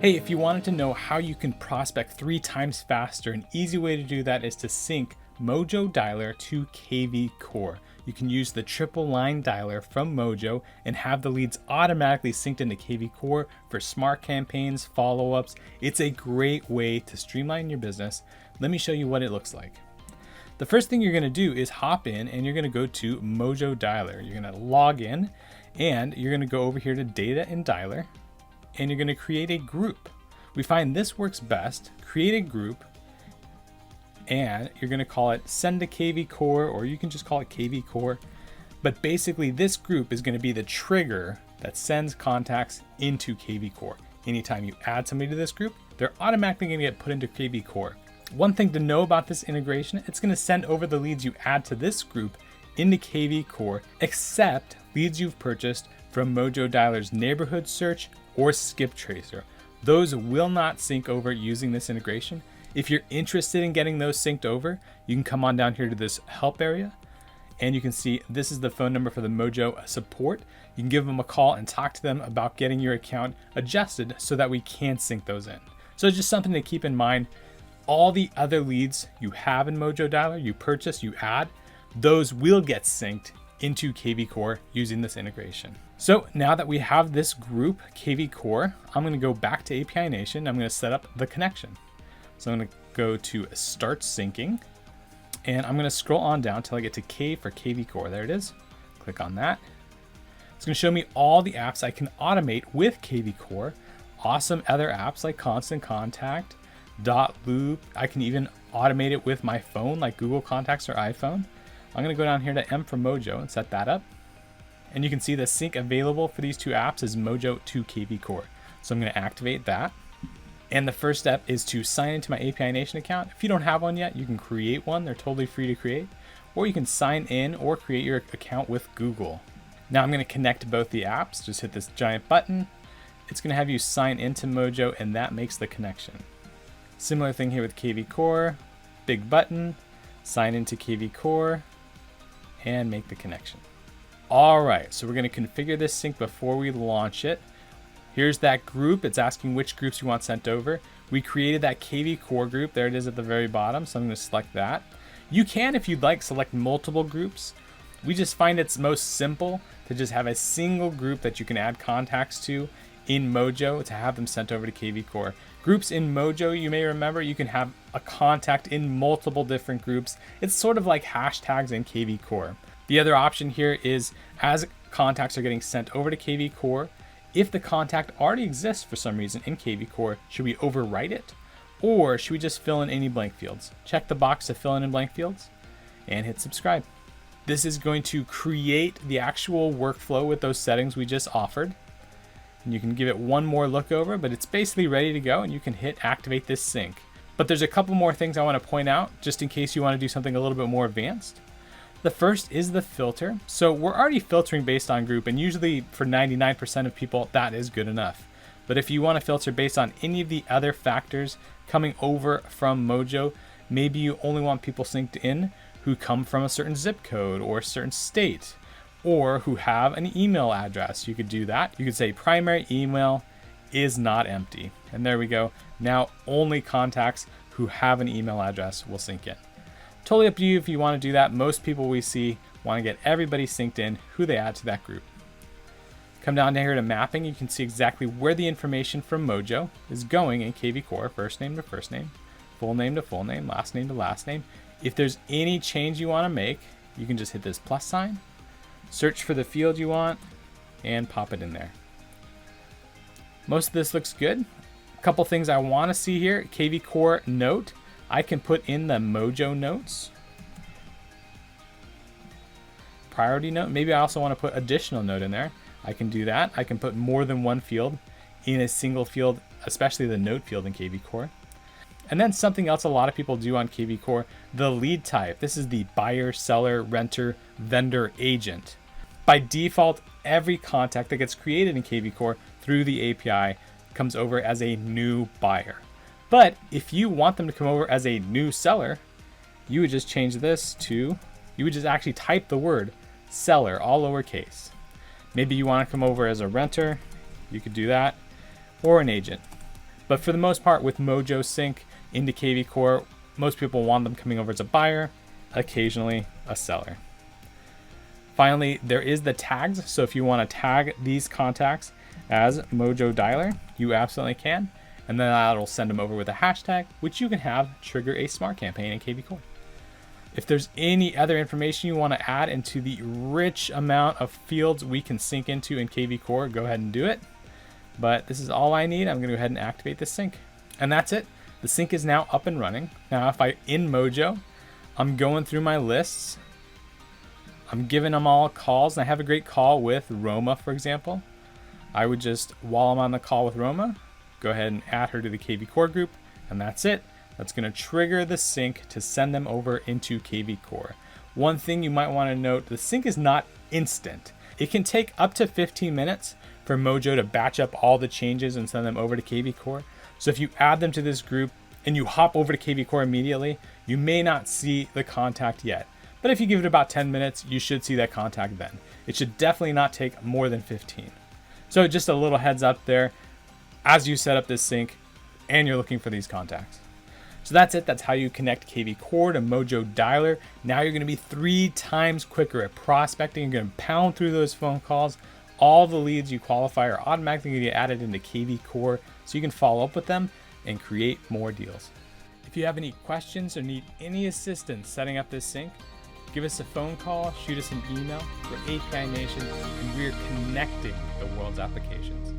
Hey, if you wanted to know how you can prospect 3 times faster, an easy way to do that is to sync Mojo Dialer to kvCORE. You can use the triple line dialer from Mojo and have the leads automatically synced into kvCORE for smart campaigns, follow-ups. It's a great way to streamline your business. Let me show you what it looks like. The first thing you're going to do is hop in and you're going to go to Mojo Dialer. You're going to log in and you're going to go over here to Data and Dialer. And you're going to create a group. We find this works best. Create a group and you're going to call it Send to kvCORE, or you can just call it kvCORE. But basically this group is going to be the trigger that sends contacts into kvCORE. Anytime you add somebody to this group, they're automatically going to get put into kvCORE. One thing to know about this integration, it's going to send over the leads you add to this group into kvCORE, except leads you've purchased from Mojo Dialer's neighborhood search or skip tracer. Those will not sync over using this integration. If you're interested in getting those synced over, you can come on down here to this help area and you can see this is the phone number for the Mojo support. You can give them a call and talk to them about getting your account adjusted so that we can sync those in. So just something to keep in mind. All the other leads you have in Mojo Dialer, you purchase, you add, those will get synced into kvCORE using this integration. So now that we have this group, kvCORE, I'm going to go back to API Nation. I'm going to set up the connection. So I'm going to go to Start Syncing, and I'm going to scroll on down till I get to K for kvCORE. There it is. Click on that. It's going to show me all the apps I can automate with kvCORE. Awesome other apps like Constant Contact, Loop. I can even automate it with my phone like Google Contacts or iPhone. I'm going to go down here to M for Mojo and set that up. And you can see the sync available for these two apps is Mojo to kvCORE. So I'm going to activate that. And the first step is to sign into my API Nation account. If you don't have one yet, you can create one. They're totally free to create. Or you can sign in or create your account with Google. Now I'm going to connect both the apps. Just hit this giant button. It's going to have you sign into Mojo and that makes the connection. Similar thing here with kvCORE. Big button, sign into kvCORE, and make the connection. All right, so we're going to configure this sync before we launch it. Here's that group. It's asking which groups you want sent over. We created that kvCORE group. There it is at the very bottom, so I'm going to select that. You can, if you'd like, select multiple groups. We just find it's most simple to just have a single group that you can add contacts to in Mojo to have them sent over to kvCORE. Groups in Mojo, you may remember, you can have a contact in multiple different groups. It's sort of like hashtags in kvCORE. The other option here is as contacts are getting sent over to kvCORE, if the contact already exists for some reason in kvCORE, should we overwrite it? Or should we just fill in any blank fields? Check the box to fill in blank fields and hit subscribe. This is going to create the actual workflow with those settings we just offered. And you can give it one more look over, but it's basically ready to go and you can hit activate this sync. But there's a couple more things I want to point out just in case you want to do something a little bit more advanced. The first is the filter. So we're already filtering based on group, and usually for 99% of people, that is good enough. But if you want to filter based on any of the other factors coming over from Mojo, maybe you only want people synced in who come from a certain zip code or a certain state, or who have an email address. You could do that. You could say primary email is not empty. And there we go. Now only contacts who have an email address will sync in. Totally up to you if you want to do that. Most people we see want to get everybody synced in who they add to that group. Come down here to mapping. You can see exactly where the information from Mojo is going in kvCORE. First name to first name, full name to full name, last name to last name. If there's any change you want to make, you can just hit this plus sign, search for the field you want, and pop it in there. Most of this looks good. A couple things I want to see here. kvCORE note. I can put in the Mojo notes. Priority note. Maybe I also want to put additional note in there. I can do that. I can put more than one field in a single field, especially the note field in kvCORE. And then something else a lot of people do on kvCORE, the lead type. This is the buyer, seller, renter, vendor, agent. By default, every contact that gets created in kvCORE through the API comes over as a new buyer. But if you want them to come over as a new seller, you would just change this to, you would just actually type the word seller, all lowercase. Maybe you want to come over as a renter, you could do that, or an agent. But for the most part, with Mojo Sync into kvCORE, most people want them coming over as a buyer, occasionally a seller. Finally, there is the tags. So if you want to tag these contacts as Mojo Dialer, you absolutely can. And then that'll send them over with a hashtag, which you can have trigger a smart campaign in kvCORE. If there's any other information you want to add into the rich amount of fields we can sync into in kvCORE, go ahead and do it. But this is all I need. I'm going to go ahead and activate this sync. And that's it. The sync is now up and running. Now, if in Mojo, I'm going through my lists. I'm giving them all calls. And I have a great call with Roma, for example. I would just, while I'm on the call with Roma, go ahead and add her to the kvCORE group. And that's it. That's going to trigger the sync to send them over into kvCORE. One thing you might want to note, the sync is not instant. It can take up to 15 minutes for Mojo to batch up all the changes and send them over to kvCORE. So if you add them to this group and you hop over to kvCORE immediately, you may not see the contact yet. But if you give it about 10 minutes, you should see that contact then. It should definitely not take more than 15. So just a little heads up there as you set up this sync and you're looking for these contacts. So that's it. That's how you connect kvCORE to Mojo Dialer. Now you're going to be 3 times quicker at prospecting. You're going to pound through those phone calls. All the leads you qualify are automatically going to get added into kvCORE so you can follow up with them and create more deals. If you have any questions or need any assistance setting up this sync, give us a phone call, shoot us an email. We're API Nation, and we're connecting the world's applications.